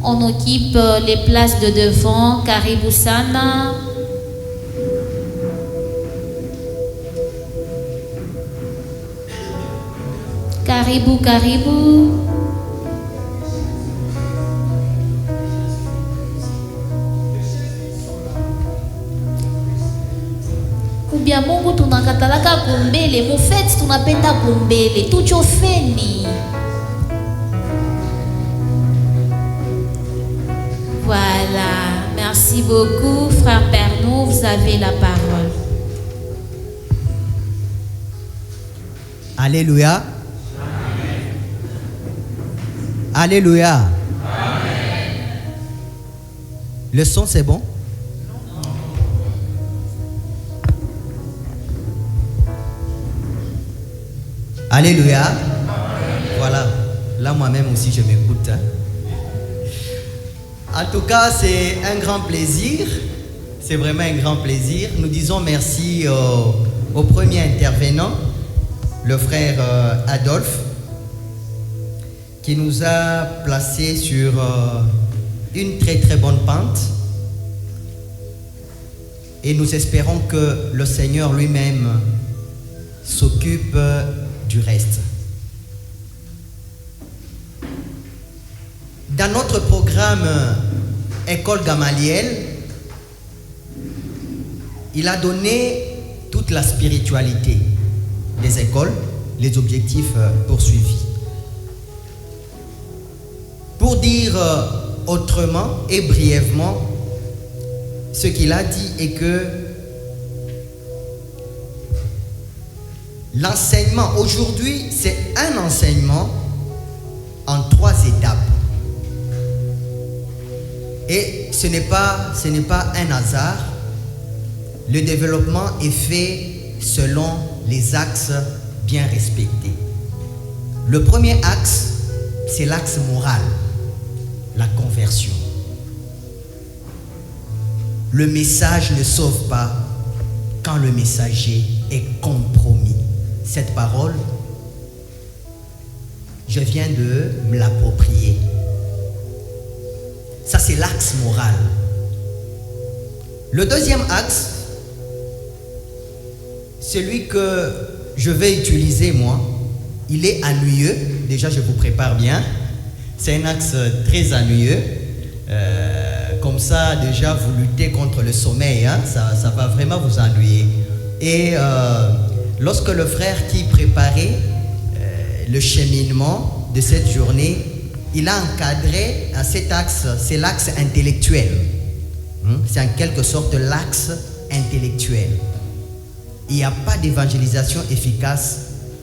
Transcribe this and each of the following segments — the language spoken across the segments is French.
On occupe les places de devant. Karibu sana. Karibu, karibu. Kubia Mungu tunakatalaka kumbele, mufeti tunapenda kumbele, tuchofeni. Voilà, merci beaucoup frère Pernou, vous avez la parole. Alléluia. Alléluia. Amen. Le son c'est bon? Alléluia. Amen. Voilà. Là moi-même aussi je m'écoute. En tout cas c'est un grand plaisir. C'est vraiment un grand plaisir. Nous disons merci au premier intervenant, le frère Adolphe, qui nous a placés sur une très très bonne pente. Et nous espérons que le Seigneur lui-même s'occupe du reste. Dans notre programme École Gamaliel, il a donné toute la spiritualité des écoles, les objectifs poursuivis. Pour dire autrement et brièvement, ce qu'il a dit est que l'enseignement, aujourd'hui, c'est un enseignement en 3 étapes. Et ce n'est pas un hasard. Le développement est fait selon les axes bien respectés. Le premier axe, c'est l'axe moral, la conversion. Le message ne sauve pas quand le messager est compromis. Cette parole, je viens de me l'approprier. Ça, c'est l'axe moral. Le deuxième axe, celui que je vais utiliser moi, il est ennuyeux. Déjà, je vous prépare bien. C'est un axe très ennuyeux. Comme ça, déjà, vous luttez contre le sommeil. Hein? Ça va vraiment vous ennuyer. Et lorsque le frère qui préparait le cheminement de cette journée, il a encadré à cet axe, c'est l'axe intellectuel. C'est en quelque sorte l'axe intellectuel. Il n'y a pas d'évangélisation efficace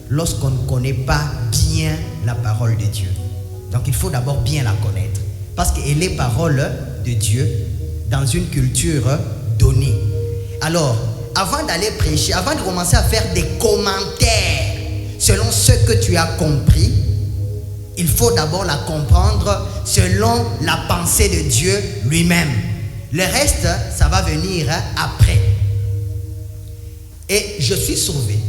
lorsqu'on ne connaît pas bien la parole de Dieu. Donc il faut d'abord bien la connaître. Parce qu'elle est parole de Dieu dans une culture donnée. Alors, avant d'aller prêcher, avant de commencer à faire des commentaires selon ce que tu as compris, il faut d'abord la comprendre selon la pensée de Dieu lui-même. Le reste, ça va venir après. Et je suis sauvé,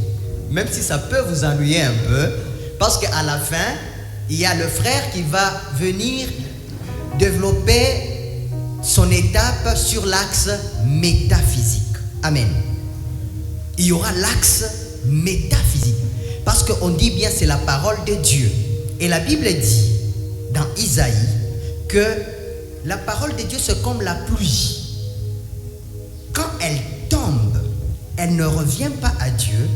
même si ça peut vous ennuyer un peu, parce qu'à la fin, il y a le frère qui va venir développer son étape sur l'axe métaphysique. Amen. Il y aura l'axe métaphysique. Parce qu'on dit bien c'est la parole de Dieu. Et la Bible dit dans Isaïe que la parole de Dieu c'est comme la pluie. Quand elle tombe, elle ne revient pas à Dieu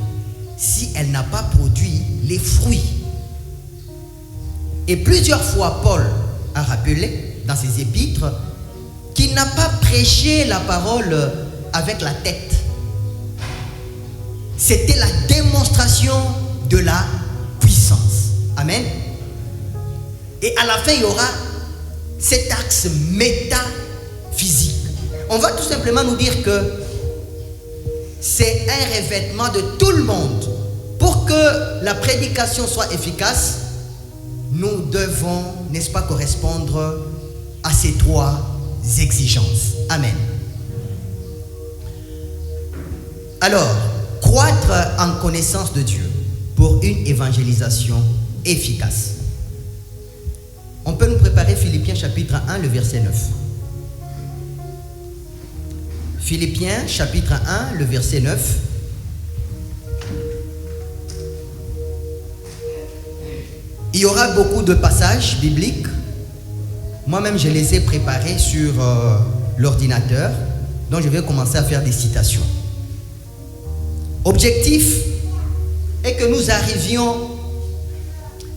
si elle n'a pas produit les fruits. Et plusieurs fois Paul a rappelé dans ses épîtres qu'il n'a pas prêché la parole avec la tête. C'était la démonstration de la puissance. Amen. Et à la fin, il y aura cet axe métaphysique. On va tout simplement nous dire que c'est un revêtement de tout le monde. Pour que la prédication soit efficace, nous devons, n'est-ce pas, correspondre à ces 3 exigences. Amen. Alors, croître en connaissance de Dieu pour une évangélisation efficace. On peut nous préparer Philippiens chapitre 1, le verset 9. Philippiens chapitre 1, le verset 9. Il y aura beaucoup de passages bibliques. Moi-même, je les ai préparés sur l'ordinateur. Donc, je vais commencer à faire des citations. Objectif est que nous arrivions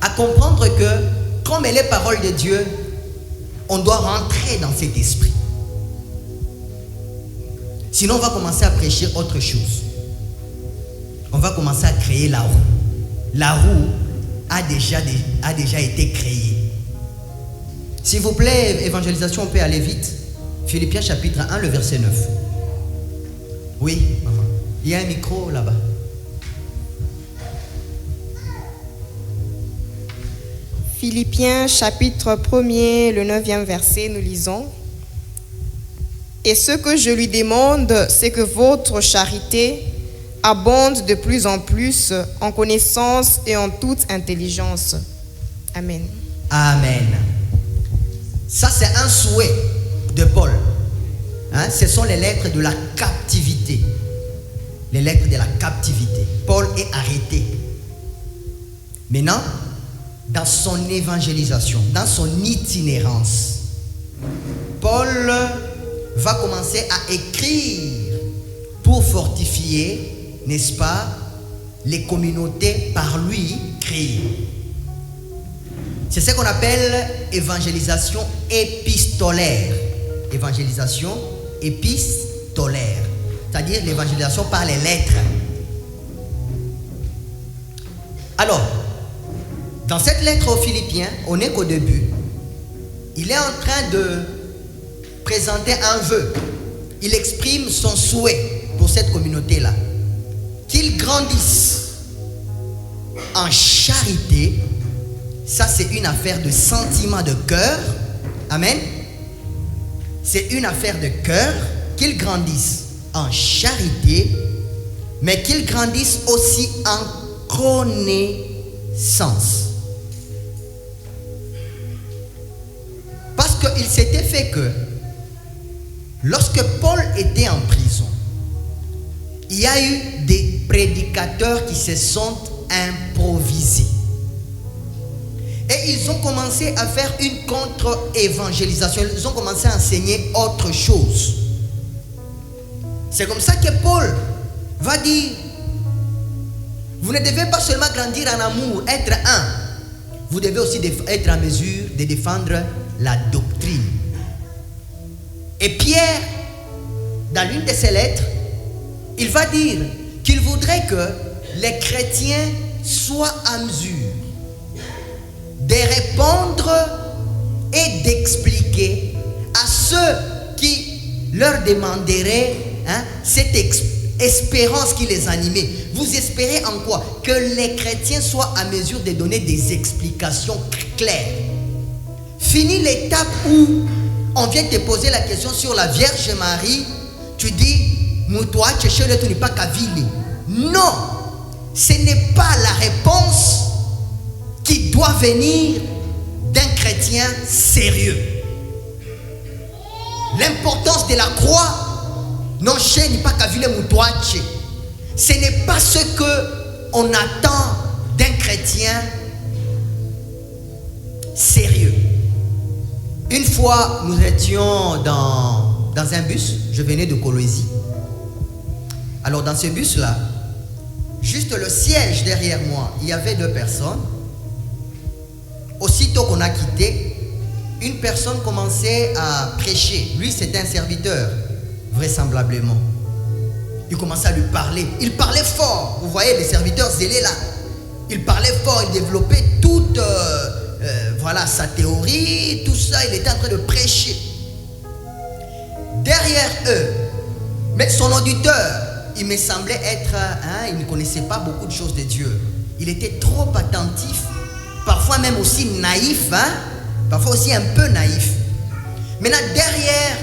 à comprendre que, comme elle est parole de Dieu, on doit rentrer dans cet esprit. Sinon, on va commencer à prêcher autre chose. On va commencer à créer la roue. La roue a déjà été créée. S'il vous plaît, évangélisation, on peut aller vite. Philippiens chapitre 1, le verset 9. Oui, maman. Il y a un micro là-bas. Philippiens chapitre 1er, le 9e verset, nous lisons. Et ce que je lui demande, c'est que votre charité abonde de plus en plus en connaissance et en toute intelligence. Amen. Amen. Ça, c'est un souhait de Paul. Ce sont les lettres de la captivité. Les lettres de la captivité. Paul est arrêté. Maintenant, dans son évangélisation, dans son itinérance, Paul va commencer à écrire pour fortifier, n'est-ce pas, les communautés par lui créées. C'est ce qu'on appelle évangélisation épistolaire. Évangélisation épistolaire. C'est-à-dire l'évangélisation par les lettres. Alors, dans cette lettre aux Philippiens, on n'est qu'au début. Il est en train de présenter un vœu. Il exprime son souhait pour cette communauté-là. Qu'ils grandissent en charité. Ça, c'est une affaire de sentiment de cœur. Amen. C'est une affaire de cœur. Qu'ils grandissent en charité, mais qu'ils grandissent aussi en connaissance. Parce qu'il s'était fait que lorsque Paul était en prison, il y a eu des prédicateurs qui se sont improvisés. Et ils ont commencé à faire une contre-évangélisation. Ils ont commencé à enseigner autre chose. C'est comme ça que Paul va dire, vous ne devez pas seulement grandir en amour, être un. Vous devez aussi être en mesure de défendre la doctrine. Et Pierre, dans l'une de ses lettres, il va dire qu'il voudrait que les chrétiens soient en mesure de répondre et d'expliquer à ceux qui leur demanderaient cette espérance qui les animait. Vous espérez en quoi? Que les chrétiens soient en mesure de donner des explications claires. Fini l'étape où on vient te poser la question sur la Vierge Marie. Tu dis, Moutoua, tu n'es pas Kavili. Non, ce n'est pas la réponse qui doit venir d'un chrétien sérieux. L'importance de la croix, non, ce n'est pas Kavili Moutoua. Ce n'est pas ce qu'on attend d'un chrétien sérieux. Une fois, nous étions dans un bus. Je venais de Coloésie. Alors, dans ce bus-là, juste le siège derrière moi, il y avait 2 personnes. Aussitôt qu'on a quitté, une personne commençait à prêcher. Lui, c'était un serviteur, vraisemblablement. Il commençait à lui parler. Il parlait fort. Vous voyez, les serviteurs zélés là. Il parlait fort, il développait toute sa théorie, tout ça. Il était en train de prêcher. Derrière eux, mais son auditeur, il me semblait être, il ne connaissait pas beaucoup de choses de Dieu. Il était trop attentif, parfois même aussi naïf, parfois aussi un peu naïf. Maintenant, derrière,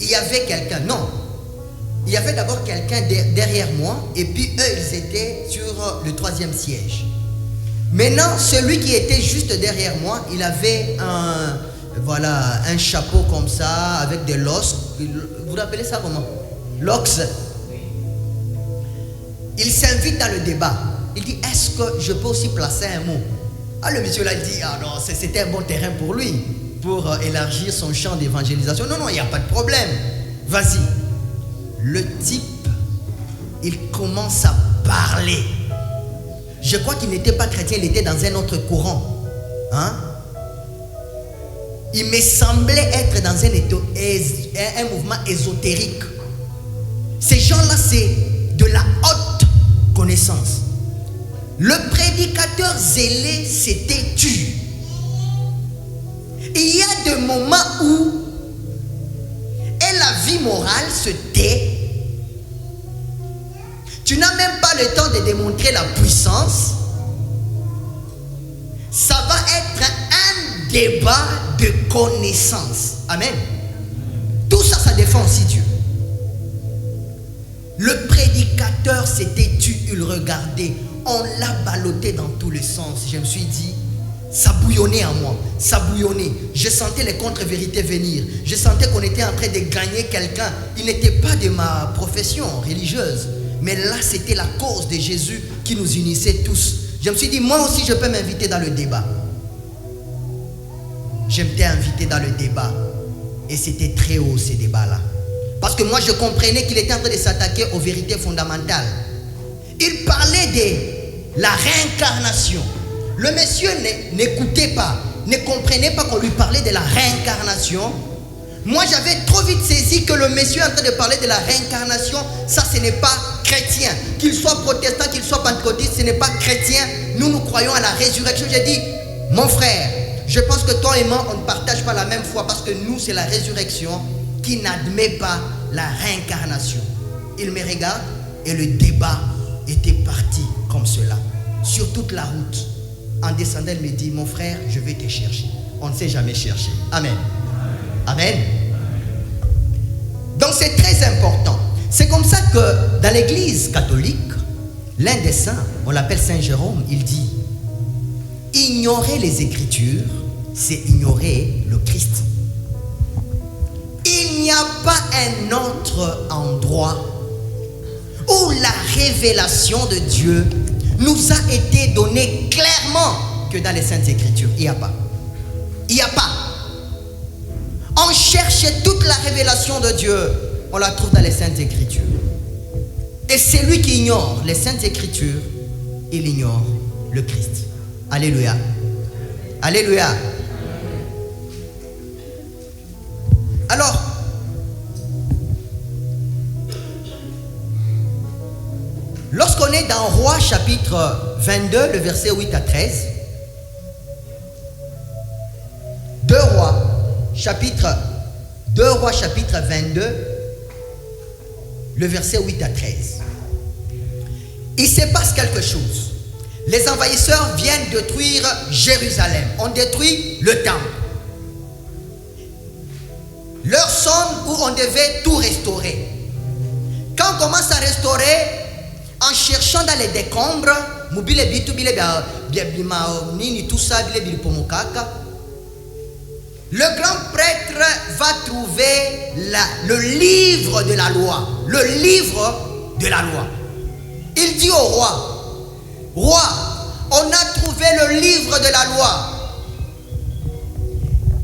il y avait quelqu'un. Non, il y avait d'abord quelqu'un derrière moi, et puis eux, ils étaient sur le 3e siège. Maintenant, celui qui était juste derrière moi, il avait un chapeau comme ça, avec des locks. Vous appelez ça comment? Locks. Il s'invite dans le débat. Il dit, est-ce que je peux aussi placer un mot? Ah, le monsieur là, il dit, ah non, c'était un bon terrain pour lui, pour élargir son champ d'évangélisation. Non, il n'y a pas de problème. Vas-y. Le type, il commence à parler. Je crois qu'il n'était pas chrétien, il était dans un autre courant. Hein? Il me semblait être dans un mouvement ésotérique. Ces gens-là, c'est de la haute connaissance. Le prédicateur zélé s'était tu. Il y a des moments où la vie morale se tait. Tu n'as même pas le temps de démontrer la puissance. Ça va être un débat de connaissance. Amen. Tout ça, ça défend aussi Dieu. Le prédicateur s'était tu, il regardait. On l'a ballotté dans tous les sens. Je me suis dit, ça bouillonnait en moi. Ça bouillonnait. Je sentais les contre-vérités venir. Je sentais qu'on était en train de gagner quelqu'un. Il n'était pas de ma profession religieuse. Mais là, c'était la cause de Jésus qui nous unissait tous. Je me suis dit, moi aussi, je peux m'inviter dans le débat. Je m'étais invité dans le débat. Et c'était très haut, ces débats-là. Parce que moi, je comprenais qu'il était en train de s'attaquer aux vérités fondamentales. Il parlait de la réincarnation. Le monsieur n'écoutait pas, ne comprenait pas qu'on lui parlait de la réincarnation. Moi, j'avais trop vite saisi que le monsieur en train de parler de la réincarnation, ça, ce n'est pas chrétien. Qu'il soit protestant, qu'il soit pentecôtiste, ce n'est pas chrétien. Nous croyons à la résurrection. J'ai dit, mon frère, je pense que toi et moi, on ne partage pas la même foi parce que nous, c'est la résurrection qui n'admet pas la réincarnation. Il me regarde et le débat était parti comme cela. Sur toute la route, en descendant, il me dit, mon frère, je vais te chercher. On ne s'est jamais cherché. Amen. Amen. Donc c'est très important. C'est comme ça que dans l'église catholique, l'un des saints, on l'appelle Saint Jérôme, il dit, ignorer les Écritures, c'est ignorer le Christ. Il n'y a pas un autre endroit où la révélation de Dieu nous a été donnée clairement que dans les Saintes Écritures. Il n'y a pas. Il n'y a pas. On cherchait toute la révélation de Dieu. On la trouve dans les Saintes Écritures. Et celui qui ignore les Saintes Écritures, il ignore le Christ. Alléluia. Alléluia. Alors, lorsqu'on est dans Rois chapitre 22, le verset 8 à 13, 2 Rois chapitre 22, le verset 8 à 13, il se passe quelque chose. Les envahisseurs viennent détruire Jérusalem. On détruit le temple. L'heure sonne où on devait tout restaurer. Quand on commence à restaurer, en cherchant dans les décombres, le grand prêtre va trouver le livre de la loi. Le livre de la loi. Il dit au roi, roi, on a trouvé le livre de la loi.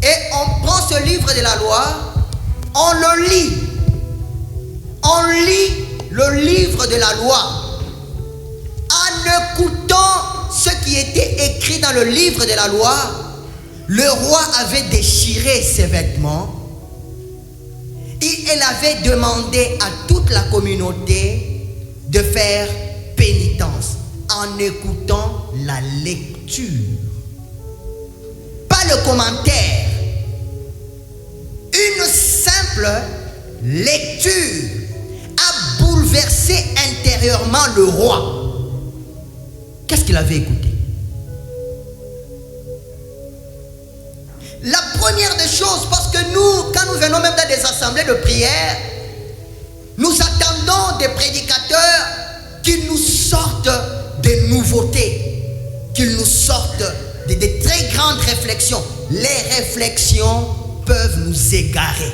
Et on prend ce livre de la loi, on le lit. On lit le livre de la loi. En écoutant ce qui était écrit dans le livre de la loi, le roi avait déchiré ses vêtements et il avait demandé à toute la communauté de faire pénitence en écoutant la lecture. Pas le commentaire. Une simple lecture a bouleversé intérieurement le roi. Qu'est-ce qu'il avait écouté? La première des choses, parce que nous, quand nous venons même dans des assemblées de prière, nous attendons des prédicateurs qui nous sortent des nouveautés, qu'il nous sorte de très grandes réflexions. Les réflexions peuvent nous égarer.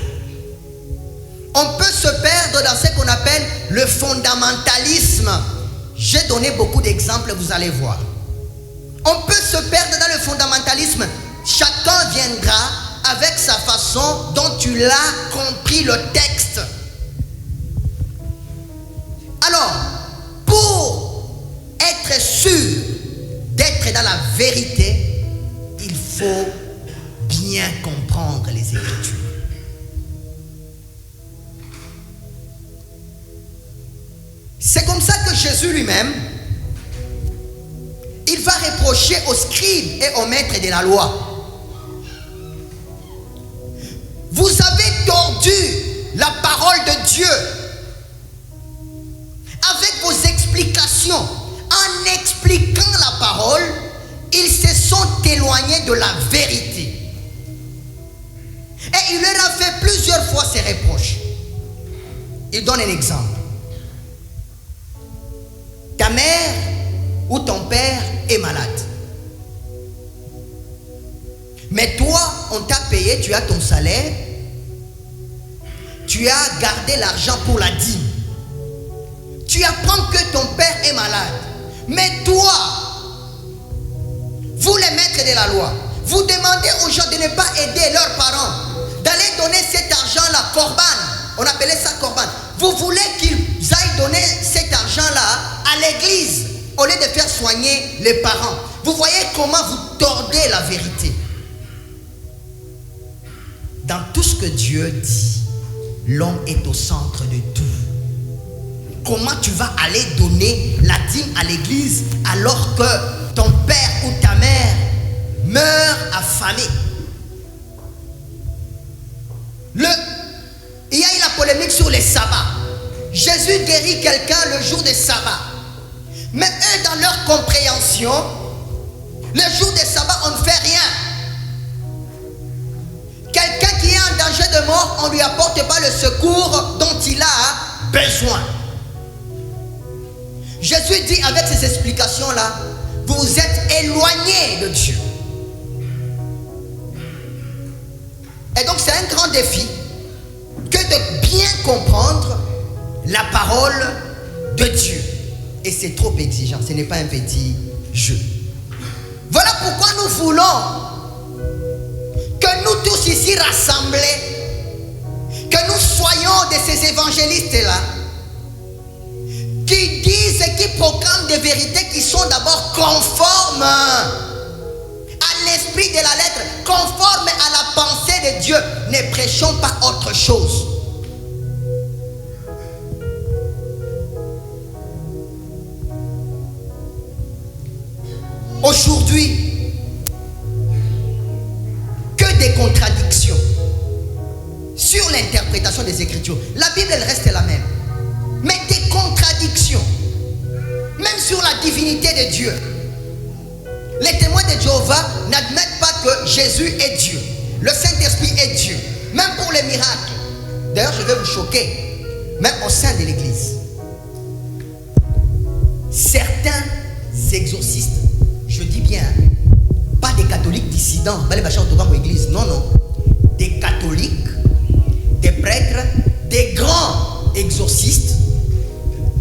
On peut se perdre dans ce qu'on appelle le fondamentalisme. J'ai donné beaucoup d'exemples, vous allez voir. On peut se perdre dans le fondamentalisme. Chacun viendra avec sa façon dont tu l'as compris le texte. Alors, pour être sûr d'être dans la vérité, il faut bien comprendre les Écritures. C'est comme ça que Jésus lui-même, il va reprocher aux scribes et aux maîtres de la loi. Vous avez tordu la parole de Dieu avec vos explications. En expliquant la parole, ils se sont éloignés de la vérité. Et il leur a fait plusieurs fois ces reproches. Il donne un exemple. Ta mère ou ton père est malade. Mais toi, on t'a payé, tu as ton salaire. Tu as gardé l'argent pour la dîme. Tu apprends que ton père est malade. Mais toi, vous les maîtres de la loi, vous demandez aux gens de ne pas aider leurs parents, d'aller donner cet argent-là, corban. On appelait ça corban. Vous voulez qu'ils aillent donner cet argent-là à l'église au lieu de faire soigner les parents. Vous voyez comment vous tordez la vérité. Dans tout ce que Dieu dit, l'homme est au centre de tout. Comment tu vas aller donner la dîme à l'église alors que ton père ou ta mère meurt affamé? Il y a eu la polémique sur les sabbats. Jésus guérit quelqu'un le jour des sabbats. Mais eux, dans leur compréhension, le jour des sabbats, on ne fait rien. Quelqu'un qui est en danger de mort, on ne lui apporte pas le secours dont il a besoin. Jésus dit avec ces explications-là, vous vous êtes éloignés de Dieu. Et donc c'est un grand défi que de bien comprendre la parole de Dieu. Et c'est trop exigeant, ce n'est pas un petit jeu. Voilà pourquoi nous voulons que nous tous ici rassemblés, que nous soyons de ces évangélistes-là, qui disent et qui proclament des vérités qui sont d'abord conformes à l'esprit de la lettre, conformes à la pensée de Dieu. Ne prêchons pas autre chose. Aujourd'hui, que des contradictions sur l'interprétation des Écritures. La Bible, elle reste la même. Mais des contradictions, même sur la divinité de Dieu. Les témoins de Jéhovah n'admettent pas que Jésus est Dieu. Le Saint-Esprit est Dieu. Même pour les miracles. D'ailleurs, je vais vous choquer. Même au sein de l'Église. Certains exorcistes, je dis bien, pas des catholiques dissidents, non, non. Des catholiques, des prêtres, des grands exorcistes,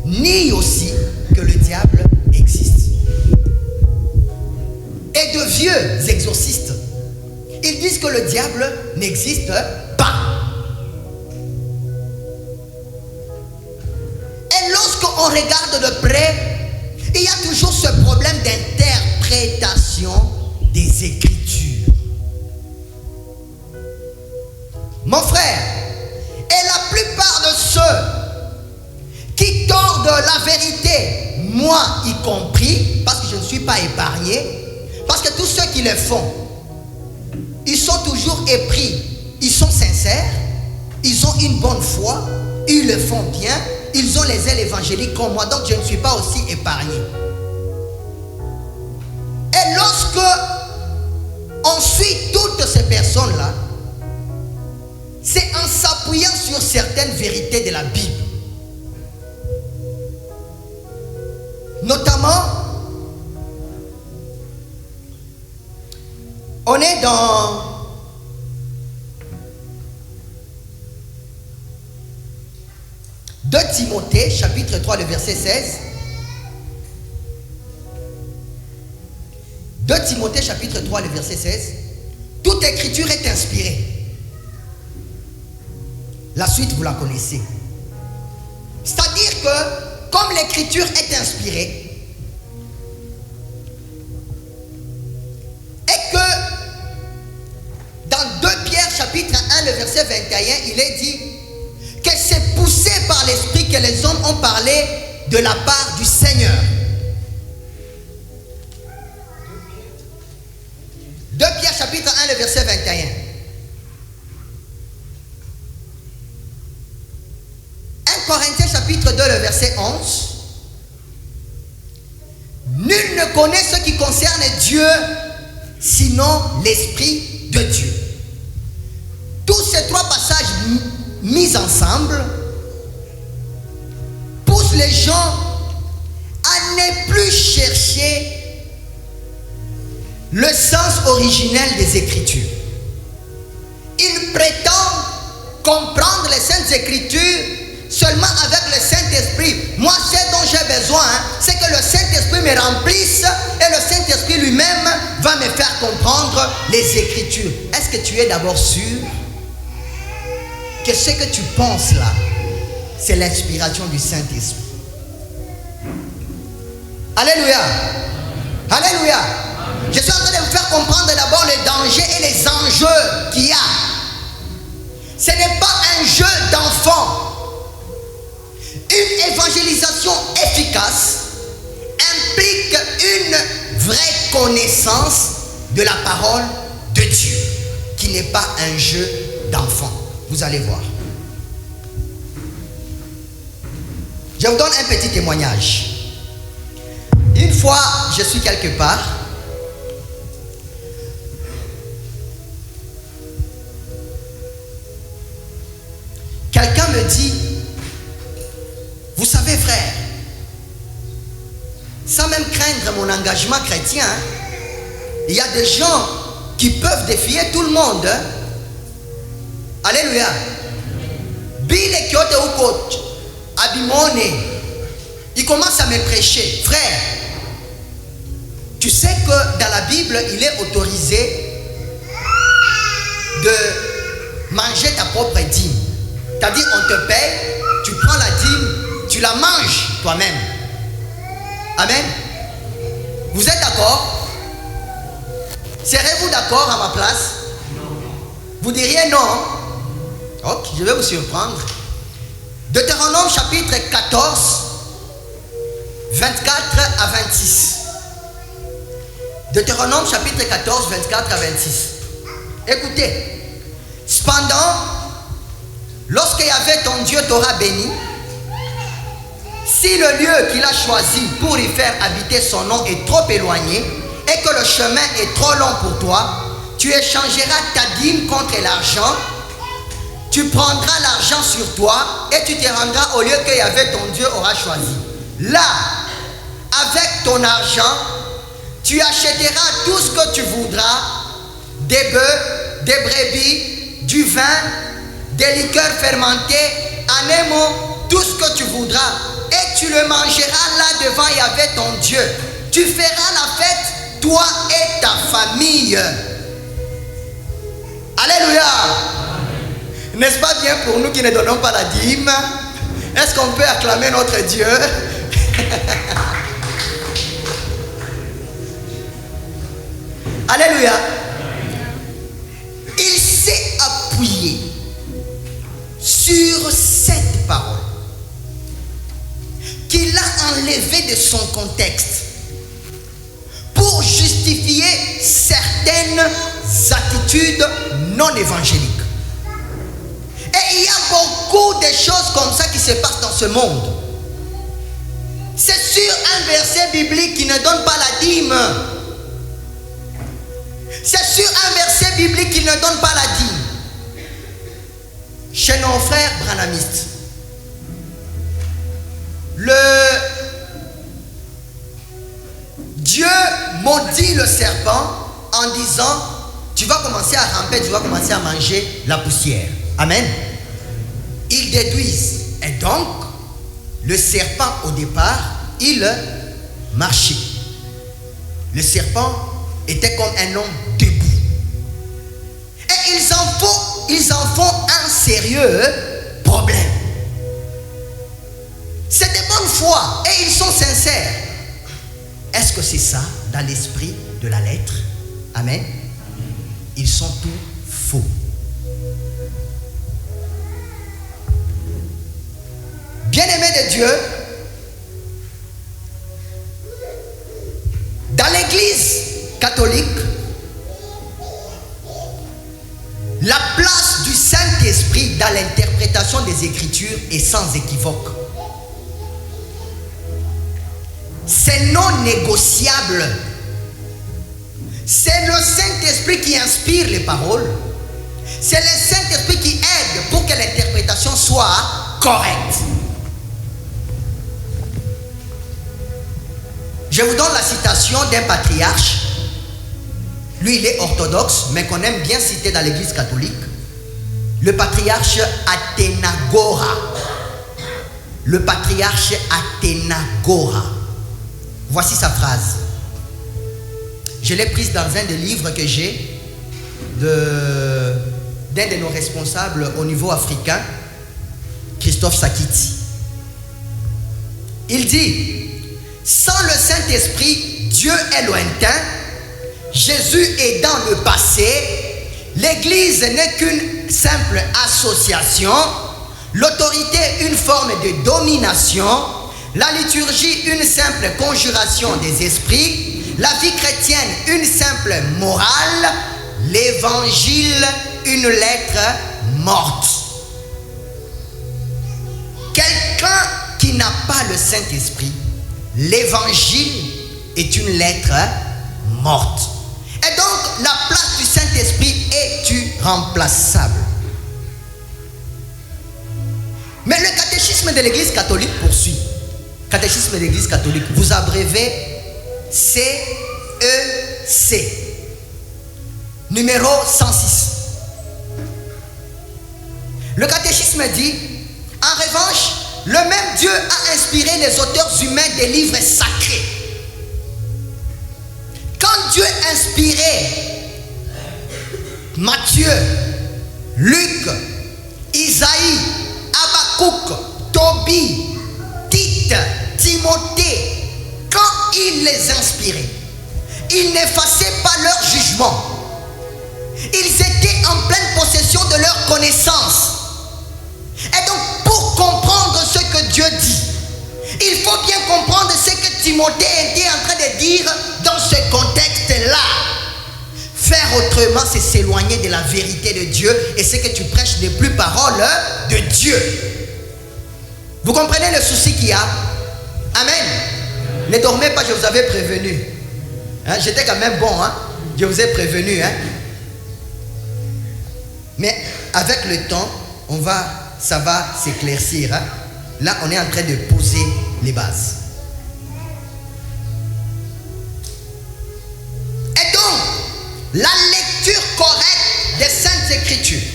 nient aussi que le diable existe. Et de vieux exorcistes, ils disent que le diable n'existe pas. Et lorsqu'on regarde de près, il y a toujours ce problème d'interprétation des Écritures. Mon frère, et la plupart de ceux qui tordent la vérité, moi y compris, parce que je ne suis pas épargné, parce que tous ceux qui le font, ils sont toujours épris, ils sont sincères, ils ont une bonne foi, ils le font bien, ils ont les ailes évangéliques comme moi, donc je ne suis pas aussi épargné. Et lorsque on suit toutes ces personnes-là, c'est en s'appuyant sur certaines vérités de la Bible. Notamment On est dans Deux Timothée, chapitre 3, le verset 16. 2 Timothée, chapitre 3, le verset 16. Toute écriture est inspirée. La suite, vous la connaissez. C'est-à-dire que, comme l'écriture est inspirée, et que dans 2 Pierre, chapitre 1, le verset 21, il est dit que c'est poussé par l'Esprit que les hommes ont parlé de la part du Seigneur. 2 Pierre, chapitre 1, le verset 21. 1 Corinthiens, chapitre 2, le verset 11. Nul ne connaît ce qui concerne Dieu, sinon l'Esprit de Dieu. Tous ces trois passages mis ensemble poussent les gens à ne plus chercher le sens originel des Écritures. Ils prétendent comprendre les Saintes Écritures seulement avec le Saint-Esprit. Moi, ce dont j'ai besoin, c'est que le Saint-Esprit me remplisse et le Saint-Esprit lui-même va me faire comprendre les Écritures. Est-ce que tu es d'abord sûr que ce que tu penses là, c'est l'inspiration du Saint-Esprit? Alléluia. Alléluia. Je suis en train de vous faire comprendre d'abord les dangers et les enjeux qu'il y a. Ce n'est pas un jeu d'enfant. Une évangélisation efficace implique une vraie connaissance de la parole de Dieu, qui n'est pas un jeu d'enfant. Vous allez voir. Je vous donne un petit témoignage. Une fois, je suis quelque part. Quelqu'un me dit, vous savez frère, sans même craindre mon engagement chrétien, il y a des gens qui peuvent défier tout le monde. Alléluia. Bile kyote huko abimone, il commence à me prêcher. Frère, tu sais que dans la Bible, il est autorisé de manger ta propre dîme. C'est-à-dire, on te paye, tu prends la dîme, tu la manges toi-même. Amen. Vous êtes d'accord? Serez-vous d'accord à ma place? Vous diriez non? Ok, je vais vous surprendre. Deutéronome chapitre 14, 24 à 26. Deutéronome chapitre 14, 24 à 26. Écoutez. Cependant, lorsque Yahvé ton Dieu t'aura béni, si le lieu qu'il a choisi pour y faire habiter son nom est trop éloigné et que le chemin est trop long pour toi, tu échangeras ta dîme contre l'argent, tu prendras l'argent sur toi et tu te rendras au lieu que Yahvé ton Dieu aura choisi. Là, avec ton argent, tu achèteras tout ce que tu voudras, des bœufs, des brebis, du vin, des liqueurs fermentées, en un mot, tout ce que tu voudras. Et tu le mangeras là devant Yahvé ton Dieu. Tu feras la fête, toi et ta famille. Alléluia. N'est-ce pas bien pour nous qui ne donnons pas la dîme? Est-ce qu'on peut acclamer notre Dieu? Alléluia. Il s'est appuyé sur cette parole qu'il a enlevée de son contexte pour justifier certaines attitudes non évangéliques. Et il y a beaucoup de choses comme ça qui se passent dans ce monde. C'est sur un verset biblique qui ne donne pas la dîme. C'est sur un verset biblique qui ne donne pas la dîme. Chez nos frères branhamistes, Dieu maudit le serpent en disant: tu vas commencer à ramper, tu vas commencer à manger la poussière. Amen. Ils déduisent. Et donc, le serpent au départ, il marchait. Le serpent était comme un homme debout. Et ils en font un sérieux problème. C'est de bonne foi et ils sont sincères. Est-ce que c'est ça dans l'esprit de la lettre? Amen. Ils sont tous faux. Bien-aimés de Dieu, dans l'Église catholique, la place du Saint-Esprit dans l'interprétation des Écritures est sans équivoque. C'est non négociable. C'est le Saint-Esprit qui inspire les paroles. C'est le Saint-Esprit qui aide pour que l'interprétation soit correcte. Je vous donne la citation d'un patriarche. Lui, il est orthodoxe, mais qu'on aime bien citer dans l'église catholique. Le patriarche Athénagora. Le patriarche Athénagora. Voici sa phrase. Je l'ai prise dans un des livres que j'ai d'un de nos responsables au niveau africain, Christophe Sakiti. Il dit: sans le Saint-Esprit, Dieu est lointain, Jésus est dans le passé, l'Église n'est qu'une simple association, l'autorité une forme de domination, la liturgie une simple conjuration des esprits, la vie chrétienne une simple morale, l'évangile une lettre morte. Quelqu'un qui n'a pas le Saint-Esprit, l'évangile est une lettre morte. Et donc, la place du Saint-Esprit est irremplaçable. Mais le catéchisme de l'Église catholique poursuit. Catéchisme de l'Église catholique, vous abrévez CEC, numéro 106. Le catéchisme dit: en revanche, le même Dieu a inspiré les auteurs humains des livres sacrés. Quand Dieu inspirait Matthieu, Luc, Isaïe, Habakkuk, Tobie, Tite, Timothée, quand il les inspirait, il n'effaçait pas leur jugement. Ils étaient en pleine possession de leur connaissance. Et donc, pour comprendre ce que Dieu dit, il faut bien comprendre ce que Timothée était en train de dire dans ce contexte-là. Faire autrement, c'est s'éloigner de la vérité de Dieu, et ce que tu prêches n'est plus parole de Dieu. Vous comprenez le souci qu'il y a? Amen. Ne dormez pas, je vous avais prévenu. Hein, j'étais quand même bon, hein? Je vous ai prévenu. Hein? Mais avec le temps, ça va s'éclaircir. Hein? Là, on est en train de poser les bases. Et donc, la lecture correcte des Saintes Écritures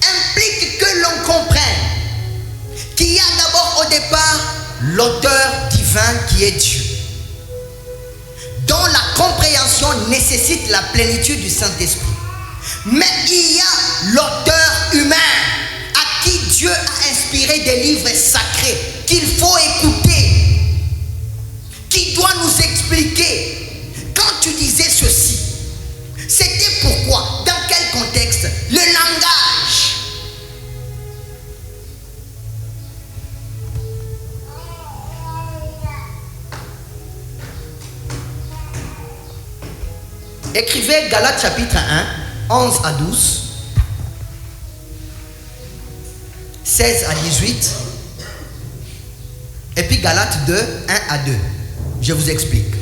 implique que l'on comprenne qu'il y a d'abord au départ l'auteur divin qui est Dieu, dont la compréhension nécessite la plénitude du Saint-Esprit. Mais il y a l'auteur humain à qui Dieu a inspiré des livres sacrés qu'il faut écouter, qui doit nous expliquer. Quand tu disais ceci, c'était pourquoi? Dans quel contexte? Le langage. Écrivez Galates chapitre 1, 11 à 12, 16 à 18, et puis Galates 2, 1 à 2. Je vous explique.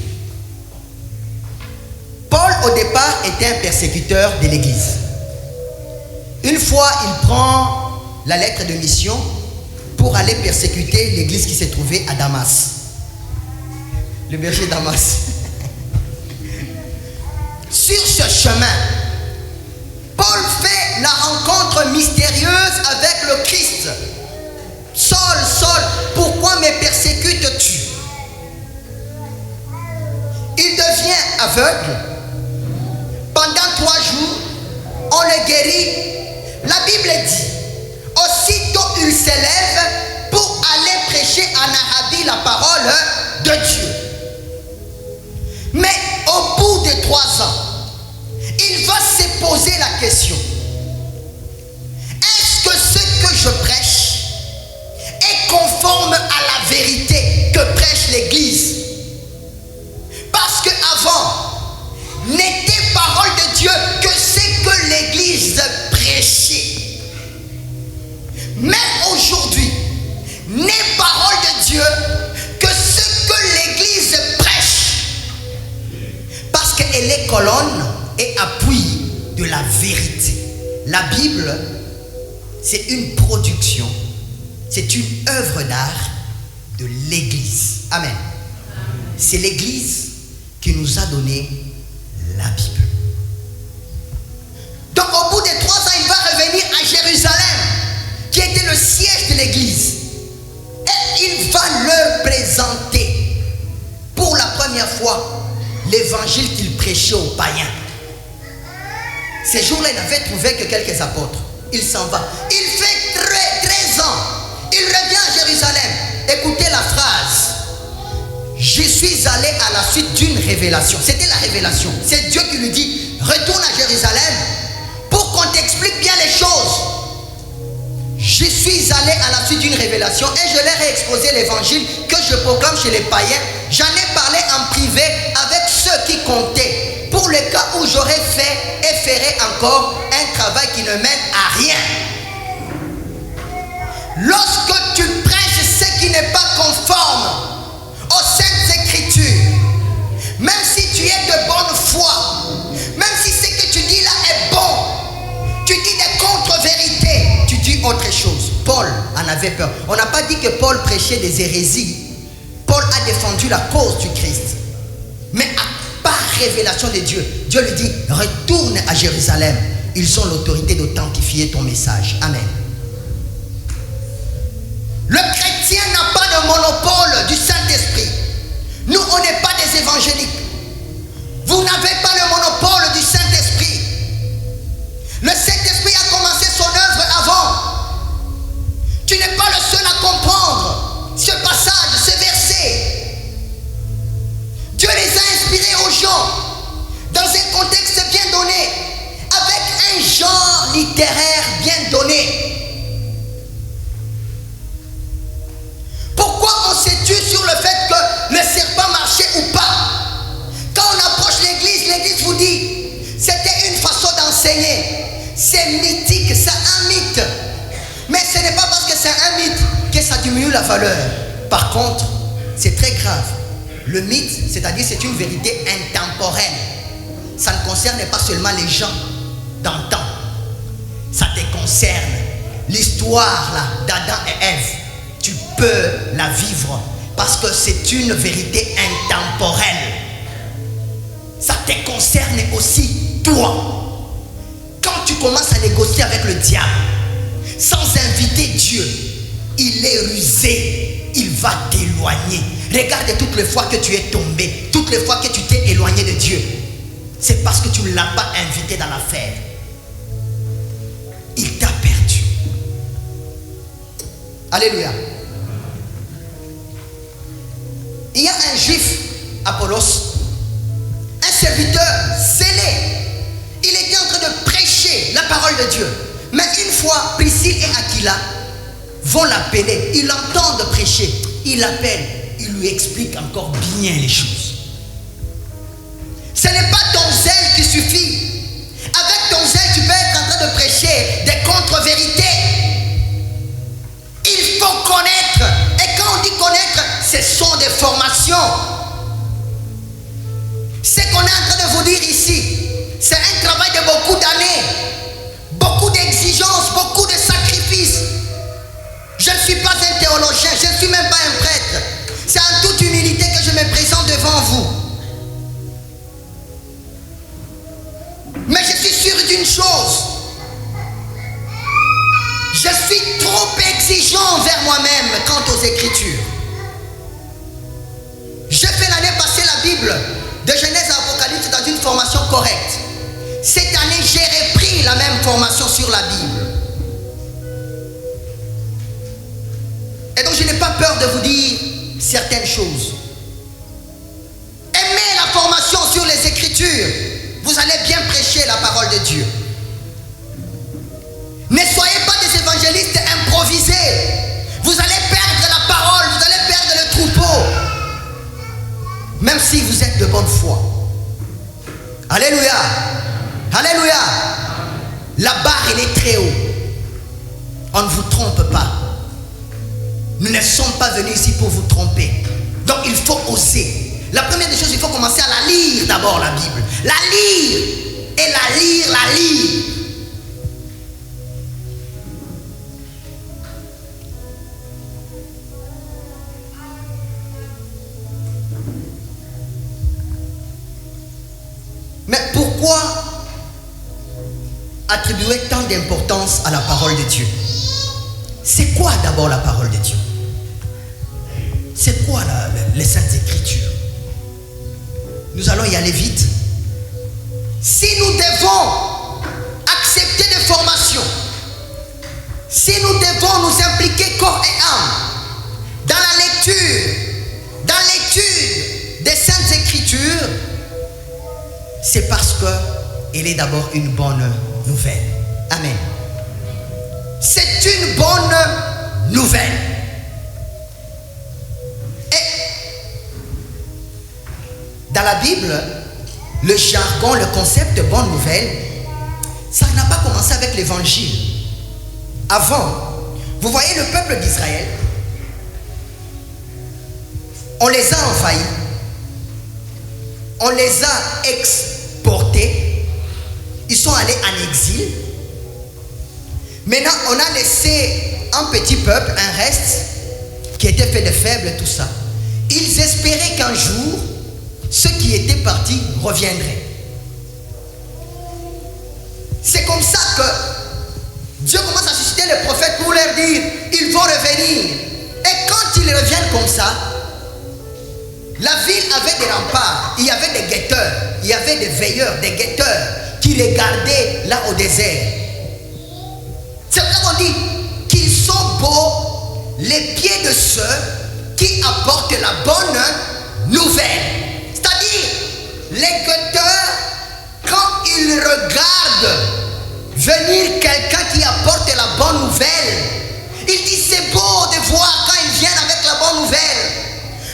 Paul, au départ, était un persécuteur de l'Église. Une fois, il prend la lettre de mission pour aller persécuter l'Église qui se trouvait à Damas. Le berger Damas. sur ce chemin, Paul fait la rencontre mystérieuse avec le Christ. Saul, Saul, pourquoi me persécutes-tu? Il devient aveugle. Pendant 3 jours, on le guérit. La Bible dit, aussitôt il s'élève pour aller prêcher en Arabie la parole de Dieu. Mais au bout de 3 ans, il va se poser la question, est-ce que ce que je prêche est conforme à la vérité que prêche l'Église? Parce qu'avant, n'était parole de Dieu que ce que l'Église prêchait. Mais aujourd'hui, n'est parole de Dieu que ce que l'Église prêche. Parce qu'elle est colonne et appui de la vérité. La Bible, c'est une production, c'est une œuvre d'art de l'Église. Amen. C'est l'Église qui nous a donné la Bible. Donc au bout de 3 ans, il va revenir à Jérusalem, qui était le siège de l'Église. Et il va leur présenter pour la première fois l'évangile qu'il prêchait aux païens. Ces jours-là, il n'avait trouvé que quelques apôtres. Il s'en va. Il fait 13 ans. Il revient à Jérusalem. Écoutez la phrase. Je suis allé à la suite d'une révélation. C'était la révélation. C'est Dieu qui lui dit, retourne à Jérusalem pour qu'on t'explique bien les choses. Je suis allé à la suite d'une révélation et je leur ai exposé l'évangile que je proclame chez les païens. J'en ai parlé en privé avec ceux qui comptaient pour le cas où j'aurais fait et ferai encore un travail qui ne mène à rien. Lorsque tu prêches ce qui n'est pas conforme aux saintes écritures, même si tu es de bonne foi, même si ce que tu dis là est bon, tu dis des contre-vérités, tu dis autre chose. Paul en avait peur. On n'a pas dit que Paul prêchait des hérésies. Paul a défendu la cause du Christ. Mais par révélation de Dieu, Dieu lui dit, retourne à Jérusalem. Ils ont l'autorité d'authentifier ton message. Amen. Le chrétien n'a pas de monopole du Saint-Esprit. Nous, on n'est pas des évangéliques. Vous n'avez pas le monopole du Saint-Esprit. Le Saint-Esprit a commencé son œuvre avant. Tu n'es pas le seul à comprendre ce passage, ce verset. Dieu les a inspirés aux gens dans un contexte bien donné, avec un genre littéraire bien donné. Pourquoi on se tue sur le fait que le serpent marchait ou pas? Quand on approche l'église, l'église vous dit, c'était une façon d'enseigner. C'est mythique, c'est un mythe. Mais ce n'est pas parce que c'est un mythe que ça diminue la valeur. Par contre, c'est très grave. Le mythe, c'est-à-dire c'est une vérité intemporelle. Ça ne concerne pas seulement les gens d'antan. Ça te concerne. L'histoire là d'Adam et Ève, tu peux la vivre parce que c'est une vérité intemporelle. Ça te concerne aussi toi. Quand tu commences à négocier avec le diable sans inviter Dieu, il est rusé, il va t'éloigner. Regarde toutes les fois que tu es tombé, toutes les fois que tu t'es éloigné de Dieu. C'est parce que tu ne l'as pas invité dans l'affaire. Il t'a perdu. Alléluia. Il y a un juif, Apollos, un serviteur zélé. Il était en train de prêcher la parole de Dieu. Mais une fois, Priscille et Aquila vont l'appeler. Ils l'entendent prêcher. Il l'appelle. Il lui explique encore bien les choses. Ce n'est pas ton zèle qui suffit. Avec ton zèle, tu peux être en train de prêcher des contre-vérités. Il faut connaître. Et quand on dit connaître, ce sont des formations. Ce qu'on est en train de vous dire ici, c'est un travail de beaucoup d'années, beaucoup d'exigences, beaucoup de sacrifices. Je ne suis pas un théologien, je ne suis même pas un prêtre. C'est en toute humilité que je me présente devant vous. exigeant envers moi-même quant aux Écritures. J'ai fait l'année passée la Bible de Genèse à Apocalypse dans une formation correcte. Cette année, j'ai repris la même formation sur la Bible. Et donc, je n'ai pas peur de vous dire certaines choses. Aimez la formation sur les Écritures. Vous allez bien prêcher la parole de Dieu. Ne soyez pas des évangélistes improvisés. Vous allez perdre la parole, vous allez perdre le troupeau. Même si vous êtes de bonne foi. Alléluia. Alléluia. La barre, elle est très haut. On ne vous trompe pas. Nous ne sommes pas venus ici pour vous tromper. Donc il faut oser. La première des choses, il faut commencer à la lire d'abord, la Bible. La lire. Et la lire, la lire. Mais pourquoi attribuer tant d'importance à la parole de Dieu? C'est quoi d'abord la parole de Dieu? C'est quoi les Saintes Écritures? Nous allons y aller vite. Si nous devons accepter des formations, si nous devons nous impliquer corps et âme dans la lecture, dans l'étude des Saintes Écritures, c'est parce qu'elle est d'abord une bonne nouvelle. Amen. C'est une bonne nouvelle. Et dans la Bible, le jargon, le concept de bonne nouvelle, ça n'a pas commencé avec l'évangile. Avant, vous voyez le peuple d'Israël, on les a envahis, on les a exportés, ils sont allés en exil. Maintenant, on a laissé un petit peuple, un reste, qui était fait de faibles, tout ça. Ils espéraient qu'un jour, ceux qui étaient partis reviendraient. C'est comme ça que Dieu commence à susciter les prophètes pour leur dire, ils vont revenir. Et quand ils reviennent comme ça, la ville avait des remparts, il y avait des guetteurs, il y avait des veilleurs, des guetteurs qui les gardaient là au désert. C'est pour ça qu'on dit qu'ils sont beaux les pieds de ceux qui apportent la bonne nouvelle. C'est-à-dire, les guetteurs, quand ils regardent venir quelqu'un qui apporte la bonne nouvelle, ils disent c'est beau de voir quand ils viennent avec la bonne nouvelle.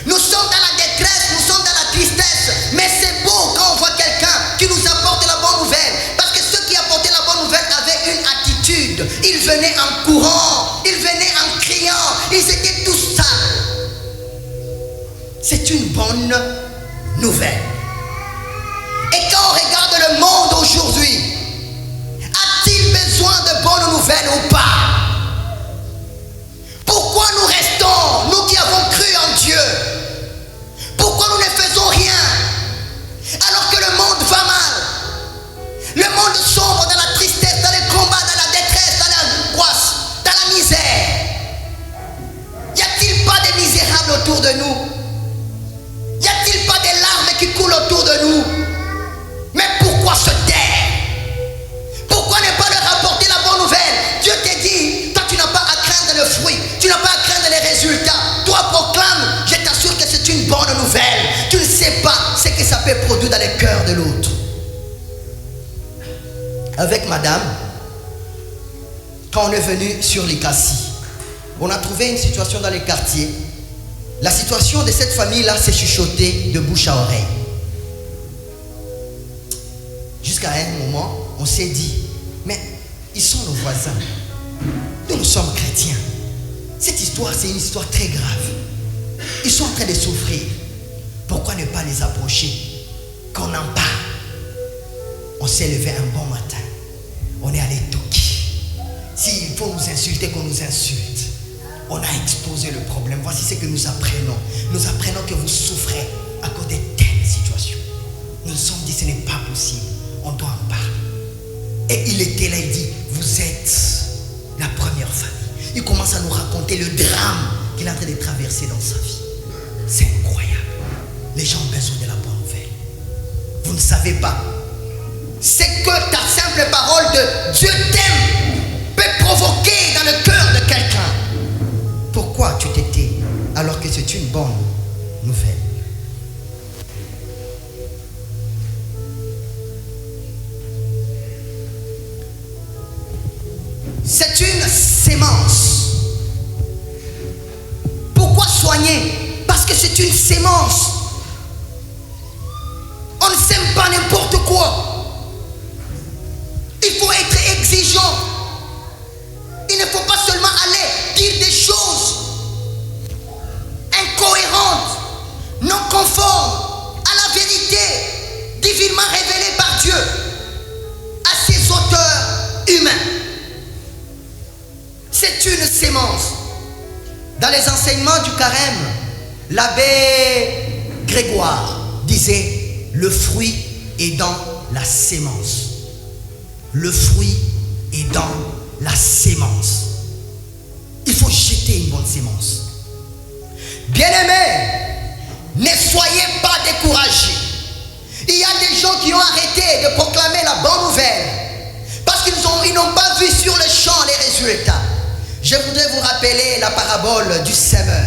Nous sommes dans la détresse, nous sommes dans la tristesse, mais c'est beau quand on voit quelqu'un qui nous apporte la bonne nouvelle. Parce que ceux qui apportaient la bonne nouvelle avaient une attitude. Ils venaient en courant, ils venaient en criant, ils étaient tous sales. C'est une bonne nouvelle. Et quand on regarde le monde aujourd'hui, a-t-il besoin de bonnes nouvelles ou pas? Pourquoi nous restons, nous qui avons cru en Dieu? Pourquoi nous ne faisons rien? Alors que le monde va mal. Le monde sombre dans la tristesse, dans les combats, dans la détresse, dans l'angoisse, dans la misère. Y a-t-il pas des misérables autour de nous? Y a-t-il pas des larmes qui coulent autour de nous? Mais pourquoi se taire? Pourquoi ne pas leur apporter la bonne nouvelle? Dieu te dit, toi tu n'as pas à craindre le fruit, tu n'as pas à craindre les résultats. Toi proclame, je t'assure que c'est une bonne nouvelle. Tu ne sais pas ce que ça peut produire dans le cœur de l'autre. Avec madame, quand on est venu sur l'Ikassi, on a trouvé une situation dans les quartiers. La situation de cette famille-là s'est chuchotée de bouche à oreille. Jusqu'à un moment, on s'est dit, mais ils sont nos voisins. Nous sommes chrétiens. Cette histoire, c'est une histoire très grave. Ils sont en train de souffrir. Pourquoi ne pas les approcher? Qu'on en parle. On s'est levé un bon matin. On est allé toquer. S'il faut nous insulter, qu'on nous insulte. On a exposé le problème. Voici ce que nous apprenons. Nous apprenons que vous souffrez à cause de telle situation. Nous nous sommes dit, ce n'est pas possible. On doit en parler. Et il était là, il dit, vous êtes la première famille. Il commence à nous raconter raconter le drame qu'il est en train de traverser dans sa vie. C'est incroyable. Les gens ont besoin de la bonne nouvelle. Vous ne savez pas. C'est que ta simple parole de Dieu t'aime peut provoquer dans le cœur de quelqu'un. Pourquoi tu t'étais alors que c'est une bonne nouvelle? C'est une sémence. Pourquoi soigner? Parce que c'est une sémence. On ne sème pas n'importe quoi. Il faut être exigeant. Il ne faut pas seulement aller dire des choses incohérentes, non conformes à la vérité divinement révélée par Dieu à ses auteurs humains. C'est une sémence. Dans les enseignements du carême, l'abbé Grégoire disait: le fruit est dans la sémence. Le fruit est dans la sémence. Il faut jeter une bonne sémence. Bien-aimés, ne soyez pas découragés. Il y a des gens qui ont arrêté de proclamer la bonne nouvelle parce qu'ils n'ont pas vu sur le champ les résultats. Je voudrais vous rappeler la parabole du semeur.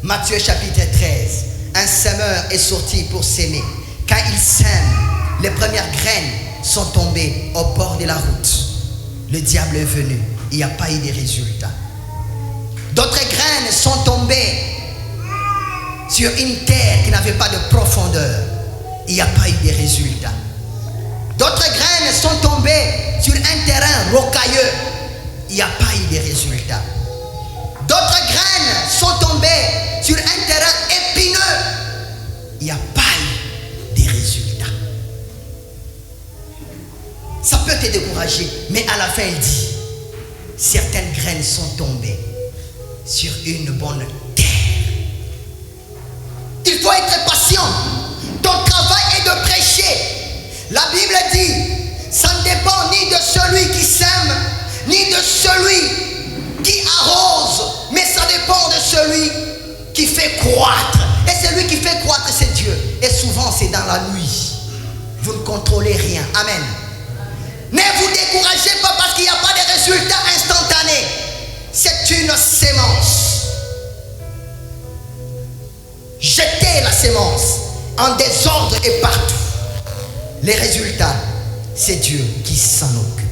Matthieu chapitre 13. Un semeur est sorti pour s'aimer. Quand il sème, les premières graines sont tombées au bord de la route. Le diable est venu. Il n'y a pas eu de résultats. D'autres graines sont tombées sur une terre qui n'avait pas de profondeur. Il n'y a pas eu de résultats. D'autres graines sont tombées sur un terrain rocailleux. Il n'y a pas eu de résultats. D'autres graines sont tombées sur un terrain épineux. Il n'y a pas eu de résultats. Ça peut te décourager, mais à la fin il dit: certaines graines sont tombées sur une bonne terre. Il faut être patient. Ton travail est de prêcher. La Bible dit: ça ne dépend ni de celui qui sème, ni de celui qui arrose, mais ça dépend de celui qui fait croître. Et celui qui fait croître, c'est Dieu. Et souvent, c'est dans la nuit. Vous ne contrôlez rien. Amen. Ne vous découragez pas parce qu'il n'y a pas de résultats instantanés. C'est une sémence. Jetez la sémence en désordre et partout. Les résultats, c'est Dieu qui s'en occupe.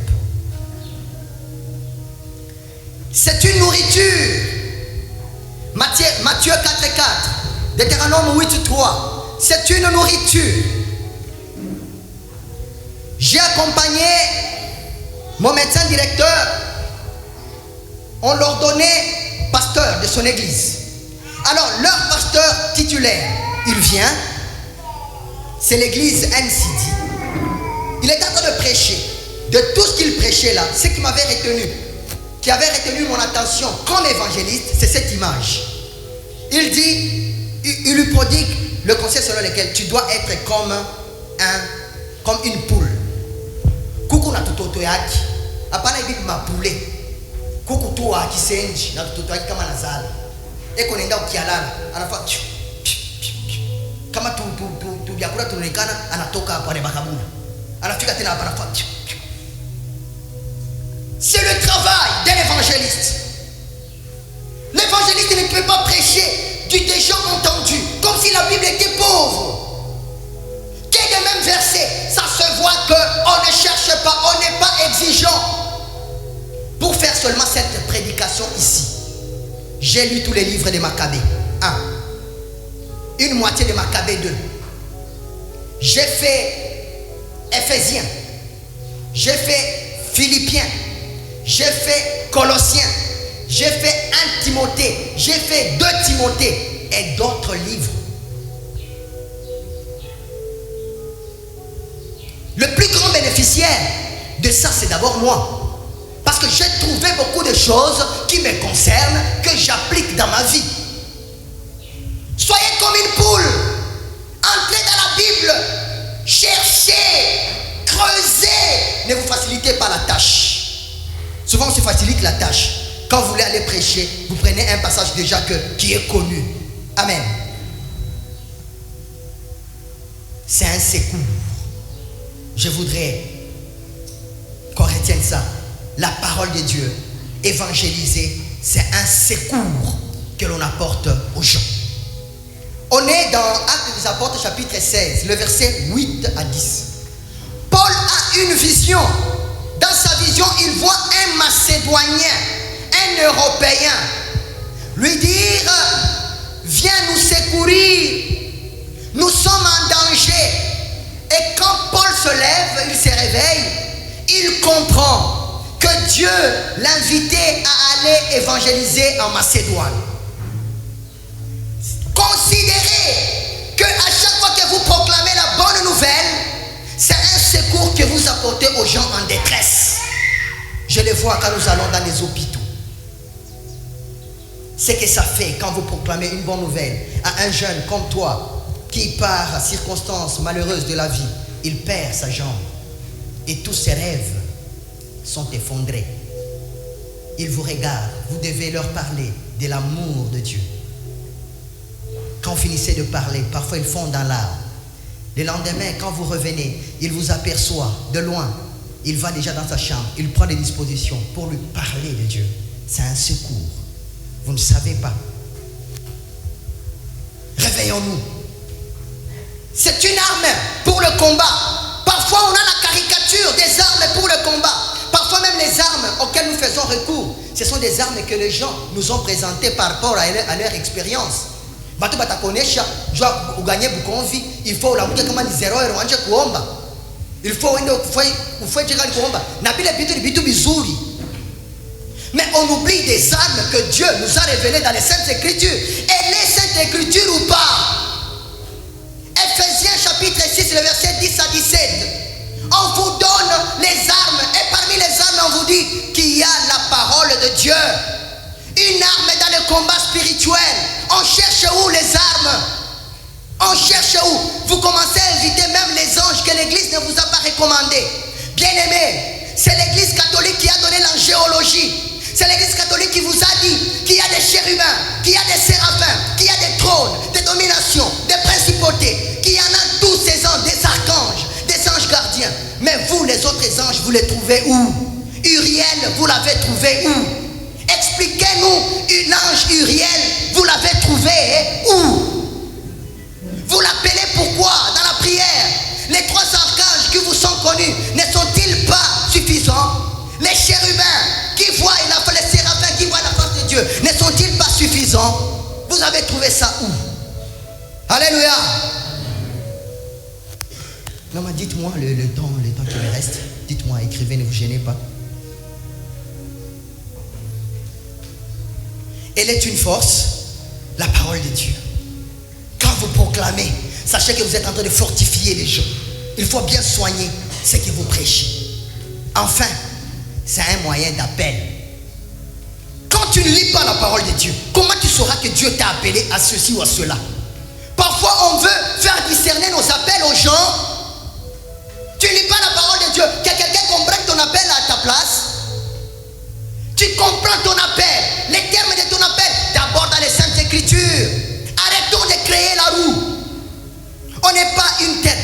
C'est une nourriture. Matthieu 4,4, Deutéronome 8,3. C'est une nourriture. J'ai accompagné mon médecin directeur. On leur donnait pasteur de son église. Alors leur pasteur titulaire, il vient. C'est l'église NCD. Il est en train de prêcher. De tout ce qu'il prêchait là, ce qui m'avait retenu, qui avait retenu mon attention comme évangéliste, c'est cette image. Il dit, il lui prodigue le conseil selon lequel tu dois être comme une poule. Kuku na tutoto yaki, apana hivi mapule. Kuku tu akisenji na tutoto yaki kama nazala. Eko nenda ukialala, anafa kama tu vyakula tunaonekana, anatoka hapo anabakabuna. Anafika tena hapa anafa. C'est le travail d'un évangéliste. L'évangéliste ne peut pas prêcher du déjà entendu, comme si la Bible était pauvre. Quel des mêmes versets, ça se voit qu'on ne cherche pas, on n'est pas exigeant pour faire seulement cette prédication ici. J'ai lu tous les livres de Maccabée 1, une moitié de Maccabée 2. J'ai fait Éphésiens, j'ai fait Philippiens, j'ai fait Colossiens, j'ai fait 1 Timothée, j'ai fait 2 Timothée et d'autres livres. Le plus grand bénéficiaire de ça, c'est d'abord moi. Parce que j'ai trouvé beaucoup de choses qui me concernent, que j'applique dans ma vie. Soyez comme une poule. Entrez dans la Bible. Cherchez. Creusez. Ne vous facilitez pas la tâche. Souvent, on se facilite la tâche. Quand vous voulez aller prêcher, vous prenez un passage déjà qui est connu. Amen. C'est un secours. Je voudrais qu'on retienne ça. La parole de Dieu, évangéliser, c'est un secours que l'on apporte aux gens. On est dans Actes des Apôtres chapitre 16, le verset 8 à 10. Paul a une vision. Dans sa vision, il voit un Macédonien, un Européen, lui dire, viens nous secourir, nous sommes en danger. Et quand Paul se lève, il se réveille, il comprend que Dieu l'invitait à aller évangéliser en Macédoine. Considérez que à chaque fois que vous proclamez la bonne nouvelle, c'est un secours que vous apportez aux gens en détresse. Je les vois quand nous allons dans les hôpitaux. Ce que ça fait quand vous proclamez une bonne nouvelle à un jeune comme toi qui, par circonstances malheureuses de la vie, il perd sa jambe et tous ses rêves sont effondrés. Ils vous regardent, vous devez leur parler de l'amour de Dieu. Quand vous finissez de parler, parfois ils font dans l'arbre. Le lendemain, quand vous revenez, il vous aperçoit de loin. Il va déjà dans sa chambre, il prend des dispositions pour lui parler de Dieu. C'est un secours. Vous ne savez pas. Réveillons-nous. C'est une arme pour le combat. Parfois, on a la caricature des armes pour le combat. Parfois, même les armes auxquelles nous faisons recours, ce sont des armes que les gens nous ont présentées par rapport à leur expérience. Batu batakonesha jua uganye bukonvi ifo la mke kama ni 0 euro anje kuomba ilifo uende ufanye cheka kuomba na vile vitu bizuri. Mais on oublie des armes que Dieu nous a révélées dans les Saintes Écritures. Et les Saintes Écritures ou pas. Ephésiens chapitre 6 le verset 10 à 17. On vous donne les armes et parmi les armes on vous dit qu'il y a la parole de Dieu. Une arme dans le combat spirituel. On cherche où les armes? On cherche où? Vous commencez à inviter même les anges que l'église ne vous a pas recommandés. Bien aimé, c'est l'église catholique qui a donné l'angéologie. C'est l'église catholique qui vous a dit qu'il y a des chérubins, qu'il y a des séraphins, qu'il y a des trônes, des dominations, des principautés, qu'il y en a tous ces anges, des archanges, des anges gardiens. Mais vous, les autres anges, vous les trouvez où? Uriel, vous l'avez trouvé où? Expliquez-nous, une ange Uriel, vous l'avez trouvé où? Vous l'appelez pourquoi dans la prière? Les 3 archanges qui vous sont connus ne sont-ils pas suffisants? Les chérubins qui voient les séraphins qui voient la face de Dieu ne sont-ils pas suffisants? Vous avez trouvé ça où? Alléluia. Non mais dites-moi le temps qui me reste. Dites-moi, écrivez, ne vous gênez pas. Elle est une force, la parole de Dieu. Quand vous proclamez, sachez que vous êtes en train de fortifier les gens. Il faut bien soigner ce que vous prêchez. Enfin, c'est un moyen d'appel. Quand tu ne lis pas la parole de Dieu, comment tu sauras que Dieu t'a appelé à ceci ou à cela? Parfois, on veut faire discerner nos appels aux gens. Tu ne lis pas la parole de Dieu. Que quelqu'un comprenne ton appel à ta place. Tu comprends ton appel, les termes de ton appel, d'abord dans les Saintes Écritures. Arrêtons de créer la roue. On n'est pas une terre.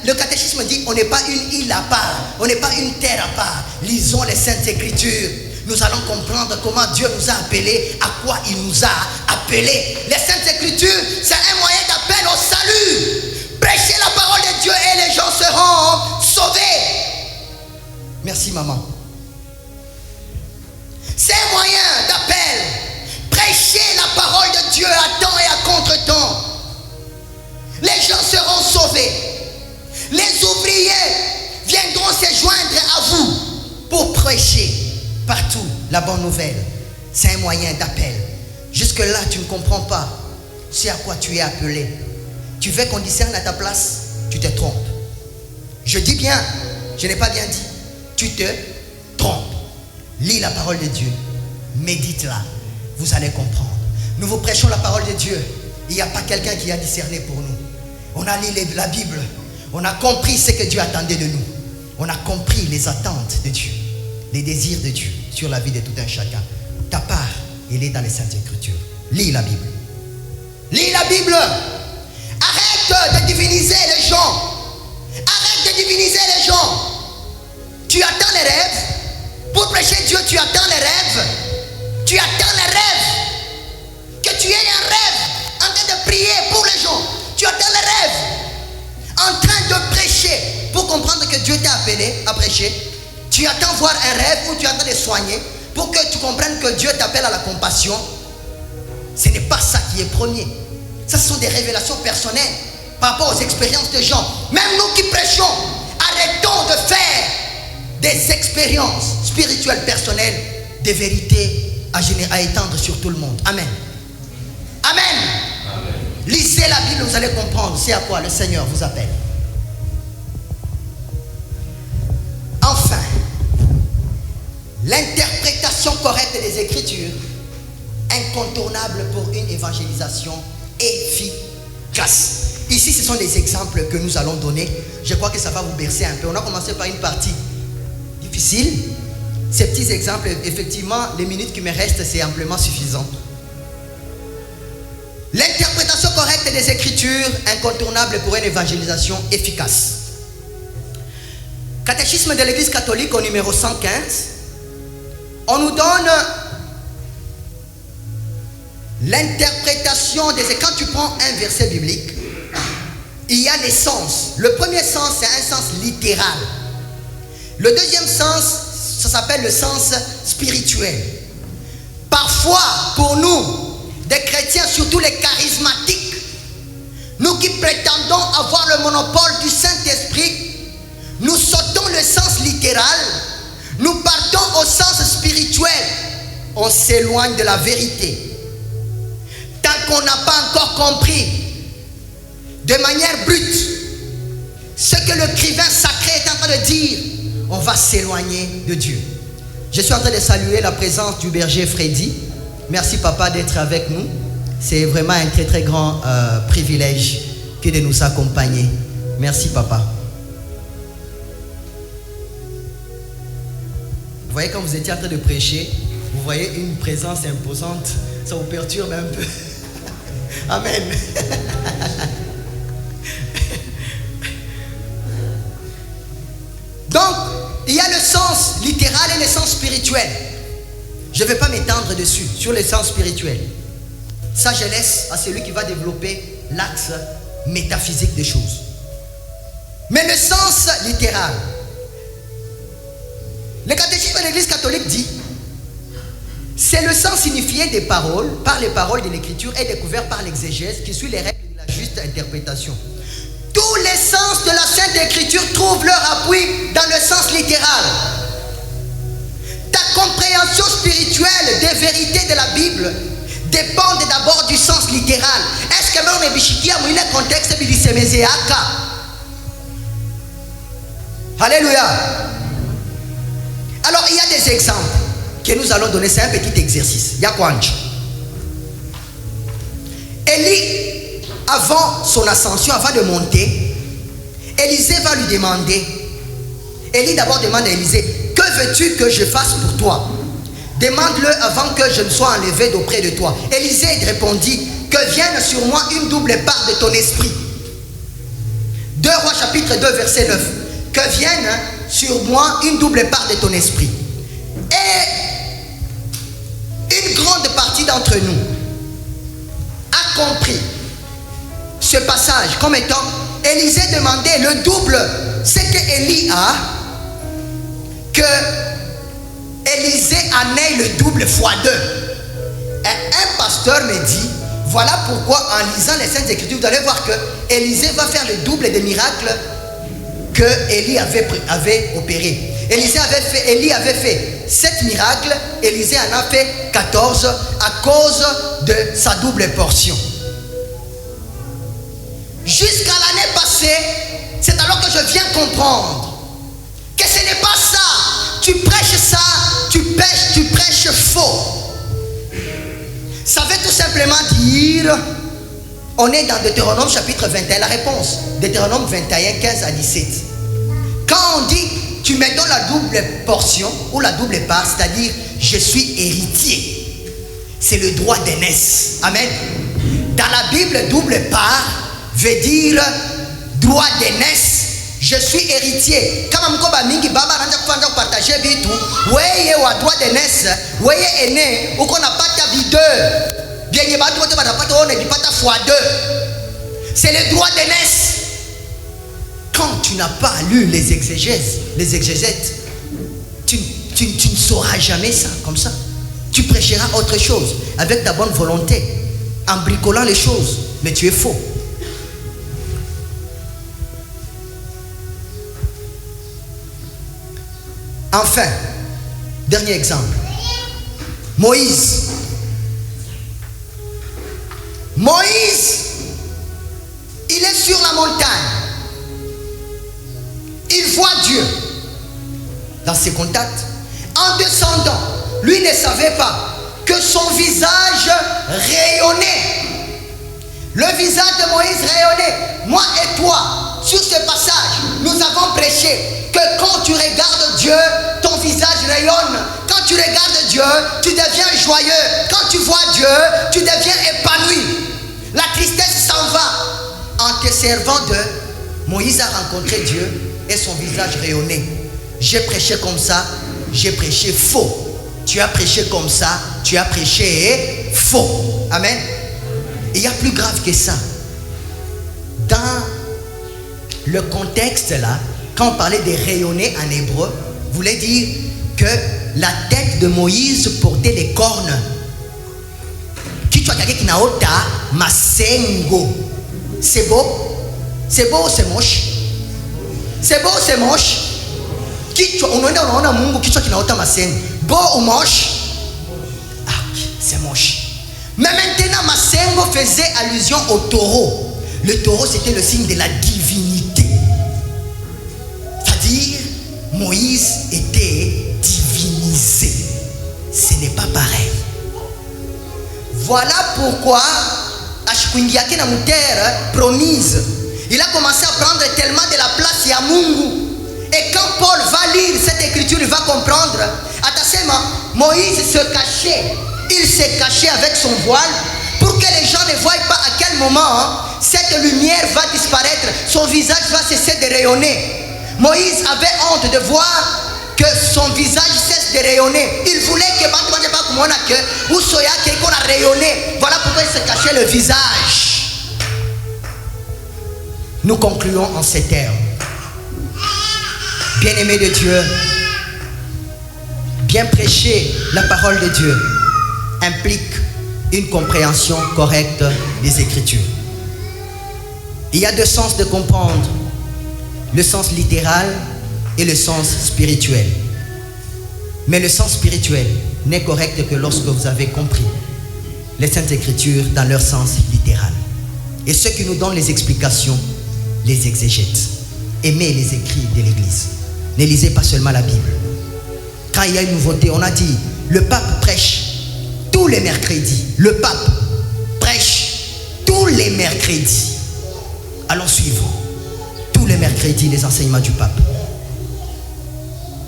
Le catéchisme dit on n'est pas une île à part, on n'est pas une terre à part. Lisons les Saintes Écritures. Nous allons comprendre comment Dieu nous a appelés, à quoi il nous a appelés. Les Saintes Écritures, c'est un moyen d'appel au salut. Prêchez la parole de Dieu et les gens seront sauvés. Merci maman. C'est un moyen d'appel. Prêchez la parole de Dieu à temps et à contre-temps. Les gens seront sauvés. Les ouvriers viendront se joindre à vous pour prêcher partout la bonne nouvelle. C'est un moyen d'appel. Jusque-là, tu ne comprends pas ce à quoi tu es appelé. Tu veux qu'on discerne à ta place, tu te trompes. Je dis bien, je n'ai pas bien dit. Tu te trompes. Lis la parole de Dieu, médite-la, vous allez comprendre. Nous vous prêchons la parole de Dieu. Il n'y a pas quelqu'un qui a discerné pour nous. On a lu la Bible, on a compris ce que Dieu attendait de nous. On a compris les attentes de Dieu, les désirs de Dieu sur la vie de tout un chacun. ta part, il est dans les Saintes Écritures. Lis la Bible. Lis la Bible. Arrête de diviniser les gens. Arrête de diviniser les gens. Tu attends les rêves. Pour prêcher Dieu, tu attends les rêves. Tu attends les rêves. Que tu aies un rêve en train de prier pour les gens. Tu attends les rêves. En train de prêcher. Pour comprendre que Dieu t'a appelé à prêcher, tu attends voir un rêve où tu attends de soigner. Pour que tu comprennes que Dieu t'appelle à la compassion. Ce n'est pas ça qui est premier. Ça, ce sont des révélations personnelles par rapport aux expériences des gens. Même nous qui prêchons, arrêtons de faire des expériences spirituelles personnelles, des vérités à étendre sur tout le monde. Amen. Amen. Amen. Lisez la Bible, vous allez comprendre c'est à quoi le Seigneur vous appelle. Enfin, l'interprétation correcte des Écritures, incontournable pour une évangélisation efficace. Ici, ce sont des exemples que nous allons donner. Je crois que ça va vous bercer un peu. On a commencé par une partie difficile. Ces petits exemples, effectivement, les minutes qui me restent, c'est amplement suffisant. L'interprétation correcte des Écritures, incontournable pour une évangélisation efficace. Catéchisme de l'Église catholique au numéro 115. On nous donne l'interprétation des... Quand tu prends un verset biblique, il y a les sens. Le premier sens, c'est un sens littéral. Le deuxième sens, ça s'appelle le sens spirituel. Parfois, pour nous, des chrétiens, surtout les charismatiques, nous qui prétendons avoir le monopole du Saint-Esprit, nous sautons le sens littéral, nous partons au sens spirituel, on s'éloigne de la vérité. Tant qu'on n'a pas encore compris de manière brute ce que l'écrivain sacré est en train de dire, on va s'éloigner de Dieu. Je suis en train de saluer la présence du berger Freddy. Merci papa d'être avec nous. C'est vraiment un très très grand privilège que de nous accompagner. Merci papa. Vous voyez, quand vous étiez en train de prêcher, vous voyez une présence imposante, ça vous perturbe un peu. Amen. Donc, il y a le sens littéral et le sens spirituel. Je ne vais pas m'étendre dessus, sur le sens spirituel. Ça, je laisse à celui qui va développer l'axe métaphysique des choses. Mais le sens littéral, le catéchisme de l'Église catholique dit, c'est le sens signifié des paroles, par les paroles de l'Écriture et découvert par l'exégèse qui suit les règles de la juste interprétation. Tous les sens de la Sainte Écriture trouvent leur appui dans le sens littéral. Ta compréhension spirituelle des vérités de la Bible dépend d'abord du sens littéral. Est-ce que l'on est bichiqué à un contexte bilisemezeaka? Alléluia. Alors il y a des exemples que nous allons donner. C'est un petit exercice. Yakwanch. Élie, avant son ascension, avant de monter, Élisée va lui demander. Élie d'abord demande à Élisée, que veux-tu que je fasse pour toi? Demande-le avant que je ne sois enlevé d'auprès de toi. Élisée répondit, que vienne sur moi une double part de ton esprit. 2 Rois chapitre 2 verset 9. Que vienne sur moi une double part de ton esprit. Et une grande partie d'entre nous a compris ce passage comme étant Élisée demandait le double, ce que Élie a, que Élisée en ait le double fois 2. Et un pasteur me dit, voilà pourquoi en lisant les Saintes Écritures, vous allez voir que Élisée va faire le double des miracles que Élie avait opéré. Élie avait fait 7 miracles, Élisée en a fait 14 à cause de sa double portion. Jusqu'à l'année passée, c'est alors que je viens comprendre que ce n'est pas ça. Tu prêches ça, tu prêches faux. Ça veut tout simplement dire, on est dans Deutéronome chapitre 21, la réponse, Deutéronome 21, 15 à 17. Quand on dit, tu me donnes la double portion ou la double part, c'est-à-dire, je suis héritier. c'est le droit d'aînesse. Amen. Dans la Bible, double part veut dire droit d'aînesse. Je suis héritier. Kama mko ba mingi baba anaanza kufanya kupartager vitu, wewe wa droit d'aînesse, wewe aîné uko napata videur. Bien batu wote banapata one dipata x2. C'est le droit d'aînesse. Quand tu n'as pas lu les exégètes, tu ne sauras jamais ça comme ça. Tu prêcheras autre chose avec ta bonne volonté, en bricolant les choses, mais tu es faux. Enfin, dernier exemple. Moïse, il est sur la montagne. Il voit Dieu dans ses contacts. En descendant, lui ne savait pas que son visage rayonnait. Le visage de Moïse rayonnait. Moi et toi, sur ce passage, nous avons prêché que quand tu regardes Dieu, ton visage rayonne. Quand tu regardes Dieu, tu deviens joyeux. Quand tu vois Dieu, tu deviens épanoui. La tristesse s'en va. En te servant de Moïse a rencontré Dieu et son visage rayonnait. J'ai prêché comme ça, j'ai prêché faux. Tu as prêché comme ça, tu as prêché faux. Amen. Et il y a plus grave que ça. Dans le contexte là, quand on parlait de rayonner en hébreu, voulait dire que la tête de Moïse portait des cornes. Kichwa chake kinaota masengo. C'est beau? C'est beau ou c'est moche? C'est beau ou c'est moche? Kichwa unaona Mungu kichwa kinaota masengo. Beau ou moche? Ah, c'est moche. Mais maintenant masengo faisait allusion au taureau. Le taureau c'était le signe de la divinité. C'est-à-dire Moïse était divinisé. Ce n'est pas pareil. Voilà pourquoi ashikuingiaki na terre promise. Il a commencé à prendre tellement de la place à Mungu. Et quand Paul va lire cette écriture, il va comprendre. Atasema, Moïse se cachait. Il s'est caché avec son voile pour que les gens ne voient pas à quel moment cette lumière va disparaître. Son visage va cesser de rayonner. Moïse avait honte de voir que son visage cesse de rayonner. Il voulait que rayonner. Voilà pourquoi il se cachait le visage. Nous concluons en ces termes. Bien-aimés de Dieu, bien prêcher la parole de Dieu implique une compréhension correcte des Écritures. Il y a deux sens de comprendre, le sens littéral et le sens spirituel. Mais le sens spirituel n'est correct que lorsque vous avez compris les Saintes Écritures dans leur sens littéral. Et ceux qui nous donnent les explications, les exégètes. Aimez les écrits de l'Église. Ne lisez pas seulement la Bible. Quand il y a une nouveauté, on a dit, le pape prêche tous les mercredis. Le pape prêche tous les mercredis. Allons suivre tous les mercredis les enseignements du pape.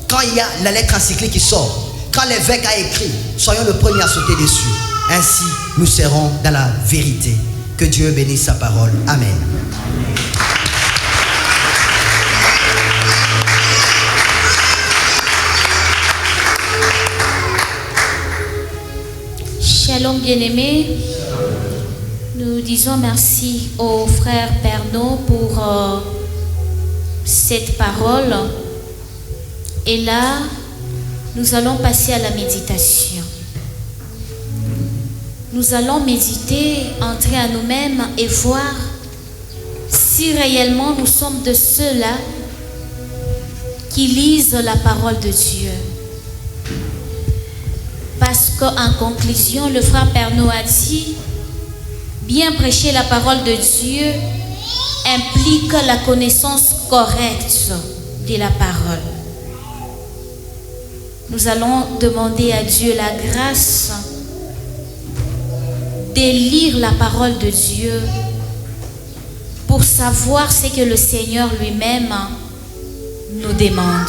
Quand il y a la lettre encyclique qui sort, quand l'évêque a écrit, soyons le premier à sauter dessus. Ainsi, nous serons dans la vérité. Que Dieu bénisse sa parole. Amen. Shalom bien-aimés, nous disons merci au frère Pernod pour cette parole. Et là, nous allons passer à la méditation. Nous allons méditer, entrer à nous-mêmes et voir si réellement nous sommes de ceux-là qui lisent la parole de Dieu. Parce qu'en conclusion, le frère Pernod a dit, bien prêcher la parole de Dieu implique la connaissance correcte de la parole. Nous allons demander à Dieu la grâce de lire la parole de Dieu pour savoir ce que le Seigneur lui-même nous demande.